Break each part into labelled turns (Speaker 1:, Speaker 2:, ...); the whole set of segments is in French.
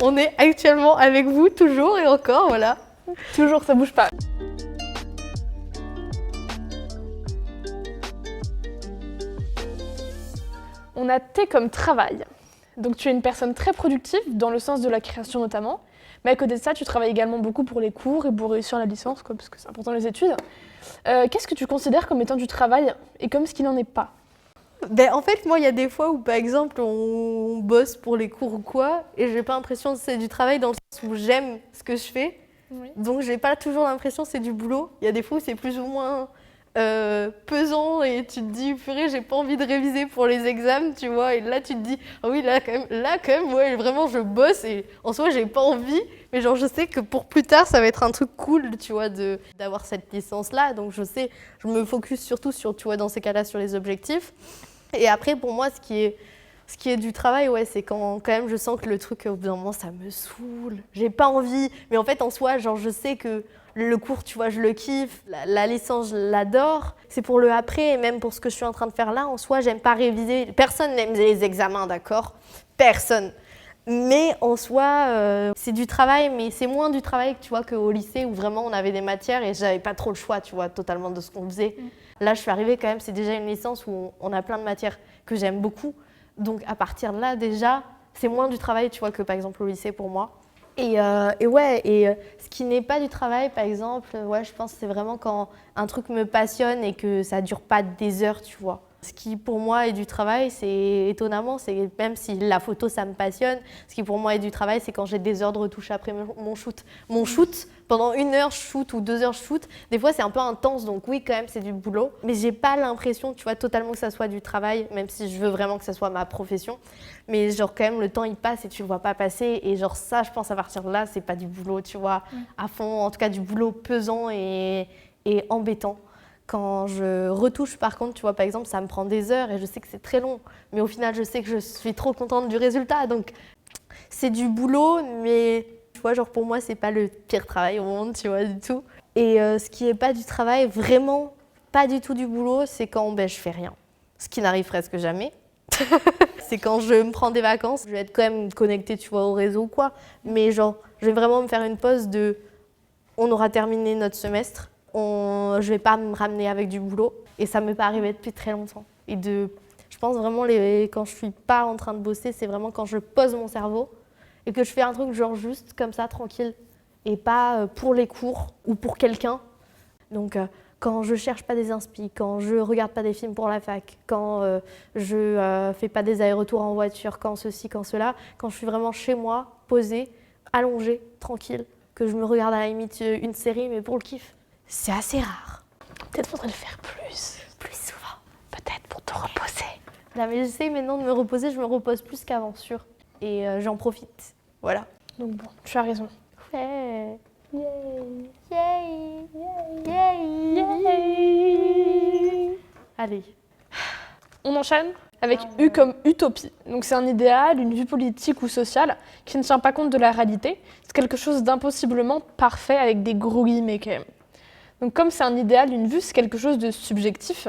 Speaker 1: On est actuellement avec vous, toujours et encore, voilà.
Speaker 2: Toujours, ça bouge pas. On a T comme travail. Donc tu es une personne très productive, dans le sens de la création notamment. Mais à côté de ça, tu travailles également beaucoup pour les cours et pour réussir la licence, quoi, parce que c'est important les études. Qu'est-ce que tu considères comme étant du travail et comme ce qu'il n'en est pas?
Speaker 1: Ben, en fait, moi, il y a des fois où, par exemple, on bosse pour les cours ou quoi, et j'ai pas l'impression que c'est du travail dans le sens où j'aime ce que je fais.
Speaker 2: Oui.
Speaker 1: Donc, j'ai pas toujours l'impression que c'est du boulot. Il y a des fois où c'est plus ou moins pesant et tu te dis, purée, j'ai pas envie de réviser pour les examens, tu vois. Et là, tu te dis, ah oui, là, quand même, ouais, vraiment, je bosse et en soi, j'ai pas envie. Mais genre, je sais que pour plus tard, ça va être un truc cool, tu vois, d'avoir cette licence-là. Donc, je sais, je me focus surtout sur, tu vois, dans ces cas-là, sur les objectifs. Et après, pour moi, ce qui est du travail, ouais, c'est quand même je sens que le truc, au bout d'un moment, ça me saoule. J'ai pas envie. Mais en fait, en soi, genre, je sais que le cours, tu vois, je le kiffe. La licence, je l'adore. C'est pour le après et même pour ce que je suis en train de faire là. En soi, j'aime pas réviser. Personne n'aime les examens, d'accord? Personne. Mais en soi, c'est du travail, mais c'est moins du travail que tu vois qu'au lycée où vraiment on avait des matières et j'avais pas trop le choix, tu vois, totalement de ce qu'on faisait. Là, je suis arrivée quand même, c'est déjà une licence où on a plein de matières que j'aime beaucoup. Donc à partir de là, déjà, c'est moins du travail, tu vois, que par exemple au lycée pour moi. Et ce qui n'est pas du travail, par exemple, ouais, je pense que c'est vraiment quand un truc me passionne et que ça dure pas des heures, tu vois. Ce qui pour moi est du travail, c'est étonnamment, c'est même si la photo ça me passionne, ce qui pour moi est du travail, c'est quand j'ai des heures de retouche après mon shoot. Mon shoot, pendant 1 heure je shoot ou 2 heures je shoot, des fois c'est un peu intense, donc oui quand même c'est du boulot. Mais j'ai pas l'impression, tu vois, totalement que ça soit du travail, même si je veux vraiment que ça soit ma profession. Mais genre quand même le temps il passe et tu le vois pas passer, et genre ça je pense à partir de là c'est pas du boulot, tu vois, à fond, en tout cas du boulot pesant et embêtant. Quand je retouche, par contre, tu vois, par exemple, ça me prend des heures et je sais que c'est très long. Mais au final, je sais que je suis trop contente du résultat. Donc, c'est du boulot, mais tu vois, genre pour moi, c'est pas le pire travail au monde, tu vois, du tout. Et ce qui est pas du travail, vraiment pas du tout du boulot, c'est quand je fais rien. Ce qui n'arrive presque jamais. C'est quand je me prends des vacances. Je vais être quand même connectée, tu vois, au réseau ou quoi. Mais genre, je vais vraiment me faire une pause de... On aura terminé notre semestre. Je vais pas me ramener avec du boulot. Et ça m'est pas arrivé depuis très longtemps. Je pense vraiment, quand je suis pas en train de bosser, c'est vraiment quand je pose mon cerveau et que je fais un truc genre juste comme ça, tranquille. Et pas pour les cours ou pour quelqu'un. Donc quand je cherche pas des inspi, quand je regarde pas des films pour la fac, quand je fais pas des allers-retours en voiture, quand ceci, quand cela, quand je suis vraiment chez moi, posée, allongée, tranquille, que je me regarde à la limite une série, mais pour le kiff. C'est assez rare.
Speaker 2: Peut-être faudrait le faire plus souvent. Peut-être pour te reposer.
Speaker 1: Là, mais j'essaie maintenant de me reposer, je me repose plus qu'avant, sûr. Et j'en profite. Voilà.
Speaker 2: Donc bon, tu as raison.
Speaker 1: Ouais. Yay. Yay. Yay. Yay. Allez.
Speaker 2: On enchaîne avec U comme utopie. Donc c'est un idéal, une vue politique ou sociale qui ne tient pas compte de la réalité. C'est quelque chose d'impossiblement parfait avec des gros guillemets quand même. Donc comme c'est un idéal, une vue, c'est quelque chose de subjectif.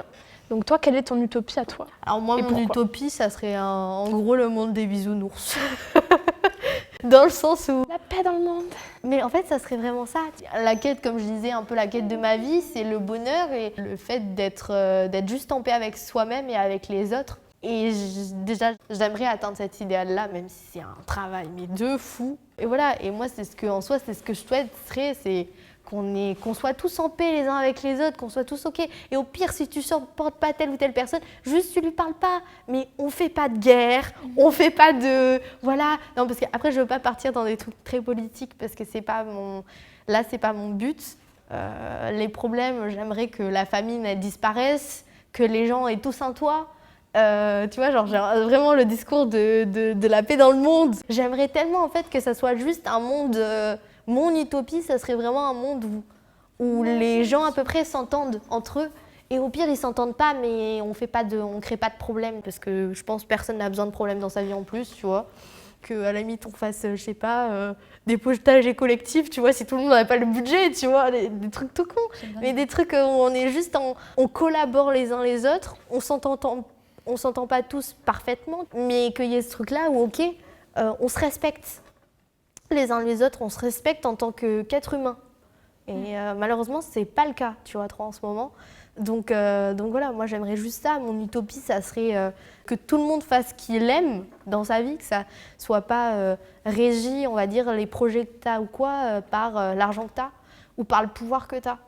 Speaker 2: Donc toi, quelle est ton utopie à toi?
Speaker 1: Alors moi,
Speaker 2: Et
Speaker 1: mon
Speaker 2: pourquoi?
Speaker 1: utopie, ça serait en gros le monde des bisounours. Dans le sens où...
Speaker 2: La paix dans le monde.
Speaker 1: Mais en fait, ça serait vraiment ça. La quête, comme je disais, un peu la quête de ma vie, c'est le bonheur et le fait d'être juste en paix avec soi-même et avec les autres. Et déjà, j'aimerais atteindre cet idéal-là, même si c'est un travail, mais de fou. Et voilà, et moi, c'est ce que je souhaiterais, c'est qu'on soit tous en paix les uns avec les autres, qu'on soit tous OK. Et au pire, si tu supportes pas telle ou telle personne, juste tu lui parles pas. Mais on fait pas de guerre, on fait pas de... Voilà. Non, parce qu'après, je veux pas partir dans des trucs très politiques parce que c'est pas mon but. Les problèmes, j'aimerais que la famine elle disparaisse, que les gens aient tous un toit. Tu vois, genre vraiment le discours de la paix dans le monde. J'aimerais tellement en fait que ça soit juste un monde... mon utopie, ça serait vraiment un monde où les gens à peu près s'entendent entre eux. Et au pire, ils s'entendent pas, mais on crée pas de problème. Parce que je pense que personne n'a besoin de problème dans sa vie en plus, tu vois. Qu'à la limite, on fasse, je sais pas, des potages collectifs, tu vois, si tout le monde n'avait pas le budget, tu vois, des trucs tout cons. Mais des trucs où on est juste on collabore les uns les autres, on s'entend pas tous parfaitement, mais qu'il y ait ce truc-là où, ok, on se respecte. les uns les autres, on se respecte en tant qu'être humain. Et malheureusement, c'est pas le cas, tu vois, trop en ce moment. Donc voilà, moi j'aimerais juste ça. Mon utopie, ça serait que tout le monde fasse ce qu'il aime dans sa vie, que ça soit pas régi, on va dire, les projets que tu as ou quoi, par l'argent que tu as ou par le pouvoir que tu as.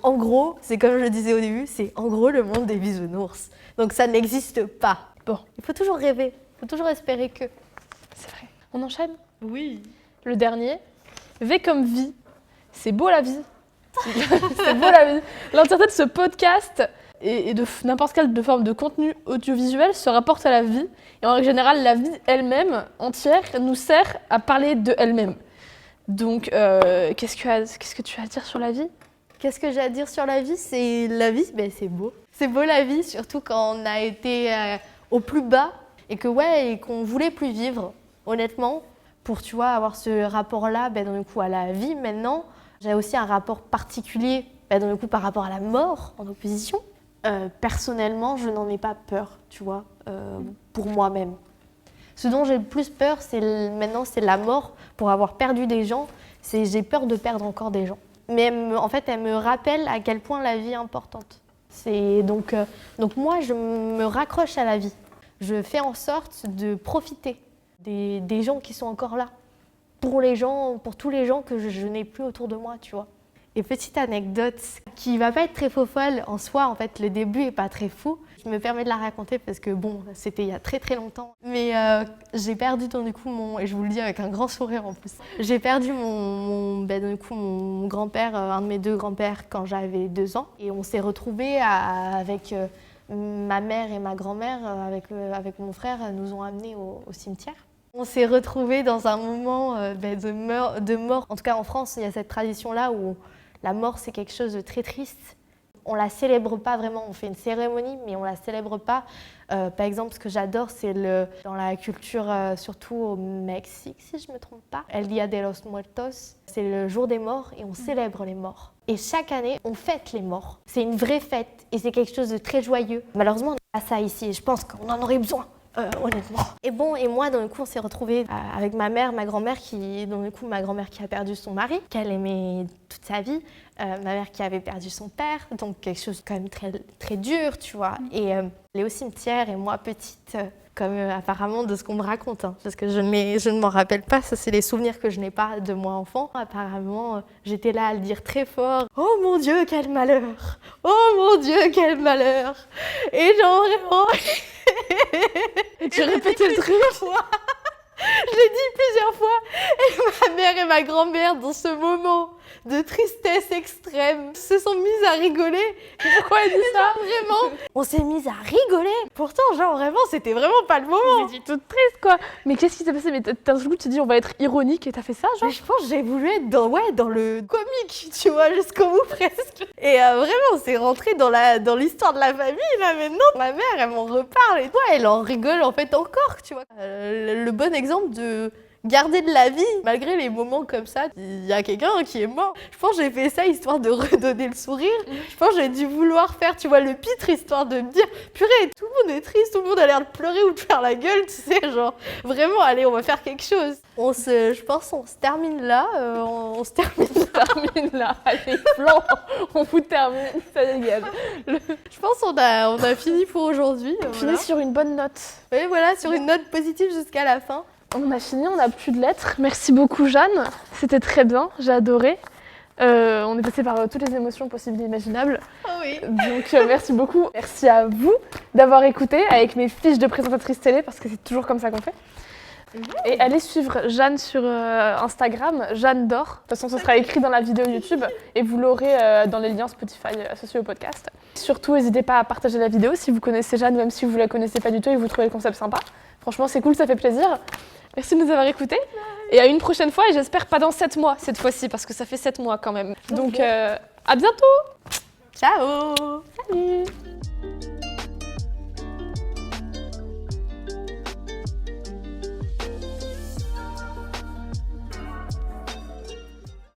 Speaker 1: En gros, c'est comme je le disais au début, c'est en gros le monde des bisounours. Donc ça n'existe pas.
Speaker 2: Bon,
Speaker 1: Il faut toujours rêver, il faut toujours espérer que.
Speaker 2: c'est vrai. On enchaîne ?
Speaker 1: Oui.
Speaker 2: Le dernier, V comme vie. C'est beau la vie. C'est beau la vie. L'entièreté de ce podcast et de n'importe quelle forme de contenu audiovisuel se rapporte à la vie. Et en règle générale, la vie elle-même, entière, nous sert à parler de elle-même. Donc, qu'est-ce que tu as à dire sur la vie ?
Speaker 1: Qu'est-ce que j'ai à dire sur la vie ? C'est la vie, ben c'est beau. C'est beau la vie, surtout quand on a été au plus bas et qu'on voulait plus vivre, honnêtement. Pour, tu vois, avoir ce rapport-là, ben, du coup, à la vie maintenant. J'ai aussi un rapport particulier, ben, du coup, par rapport à la mort, en opposition. Personnellement, je n'en ai pas peur, tu vois, pour moi-même. Ce dont j'ai le plus peur, maintenant, c'est la mort. Pour avoir perdu des gens, j'ai peur de perdre encore des gens. Mais en fait, elle me rappelle à quel point la vie est importante. Donc moi, je me raccroche à la vie. Je fais en sorte de profiter des gens qui sont encore là. Pour tous les gens que je n'ai plus autour de moi, tu vois. Et petite anecdote qui va pas être très folle en soi, en fait, le début est pas très fou. Je me permets de la raconter parce que bon, c'était il y a très très longtemps. Mais j'ai perdu du coup et je vous le dis avec un grand sourire en plus. J'ai perdu mon grand-père, un de mes deux grands-pères quand j'avais 2 ans. Et on s'est retrouvés avec ma mère et ma grand-mère, avec mon frère, nous ont amenés au cimetière. On s'est retrouvés dans un moment de mort. En tout cas, en France, il y a cette tradition-là où la mort, c'est quelque chose de très triste. On la célèbre pas vraiment. On fait une cérémonie, mais on la célèbre pas. Par exemple, ce que j'adore, c'est dans la culture, surtout au Mexique, si je me trompe pas, El Día de los Muertos. C'est le jour des morts et on célèbre les morts. Et chaque année, on fête les morts. C'est une vraie fête et c'est quelque chose de très joyeux. Malheureusement, on n'a pas ça ici et je pense qu'on en aurait besoin. Honnêtement. Et moi, dans le coup, on s'est retrouvés avec ma mère, ma grand-mère ma grand-mère qui a perdu son mari, qu'elle aimait toute sa vie, ma mère qui avait perdu son père, donc quelque chose quand même très, très dur, tu vois. Et elle est au cimetière et moi, petite, comme apparemment de ce qu'on me raconte, hein, parce que je ne m'en rappelle pas, ça c'est les souvenirs que je n'ai pas de moi enfant. Apparemment, j'étais là à le dire très fort. « Oh mon Dieu, quel malheur! Oh mon Dieu, quel malheur !» Et genre vraiment...
Speaker 2: Tu répétais le truc.
Speaker 1: Je l'ai dit plusieurs fois. Et ma mère et ma grand-mère, dans ce moment de tristesse extrême, se sont mises à rigoler.
Speaker 2: Pourquoi elle dit ça ?
Speaker 1: Vraiment, on s'est mises à rigoler. Pourtant, genre vraiment, c'était vraiment pas le moment.
Speaker 2: J'étais toute triste, quoi. Mais qu'est-ce qui s'est passé ? Mais d'un coup, tu te dis, on va être ironique et t'as fait ça, genre ?
Speaker 1: Mais je pense que j'ai voulu être dans le comique, tu vois, jusqu'au bout presque. Et vraiment, c'est rentré dans l'histoire de la famille, là, maintenant. Ma mère, elle m'en reparle et toi, elle en rigole en fait encore, tu vois. Le bon exemple de garder de la vie, malgré les moments comme ça, il y a quelqu'un qui est mort. Je pense que j'ai fait ça histoire de redonner le sourire. Je pense que j'ai dû vouloir faire, tu vois, le pitre, histoire de me dire, purée, tout le monde est triste, tout le monde a l'air de pleurer ou de faire la gueule, tu sais, genre, vraiment, allez, on va faire quelque chose. Je pense qu'on se termine là, on se termine
Speaker 2: là. Allez, plan, on vous termine, ça dégage.
Speaker 1: Je pense qu'on a fini pour aujourd'hui.
Speaker 2: On finit sur une bonne note.
Speaker 1: Oui, voilà, sur une note positive jusqu'à la fin.
Speaker 2: On a fini, on n'a plus de lettres. Merci beaucoup Jeanne, c'était très bien, j'ai adoré. On est passé par toutes les émotions possibles et imaginables.
Speaker 1: Oh oui.
Speaker 2: Donc merci beaucoup. Merci à vous d'avoir écouté avec mes fiches de présentatrice télé parce que c'est toujours comme ça qu'on fait. Et allez suivre Jeanne sur Instagram, Jeanne d'Or. De toute façon, ce sera écrit dans la vidéo YouTube et vous l'aurez dans les liens Spotify associés au podcast. Surtout, n'hésitez pas à partager la vidéo si vous connaissez Jeanne, même si vous ne la connaissez pas du tout et que vous trouvez le concept sympa. Franchement, c'est cool, ça fait plaisir. Merci de nous avoir écoutés et à une prochaine fois et j'espère pas dans 7 mois cette fois-ci parce que ça fait 7 mois quand même. Donc à bientôt.
Speaker 1: Ciao.
Speaker 2: Salut.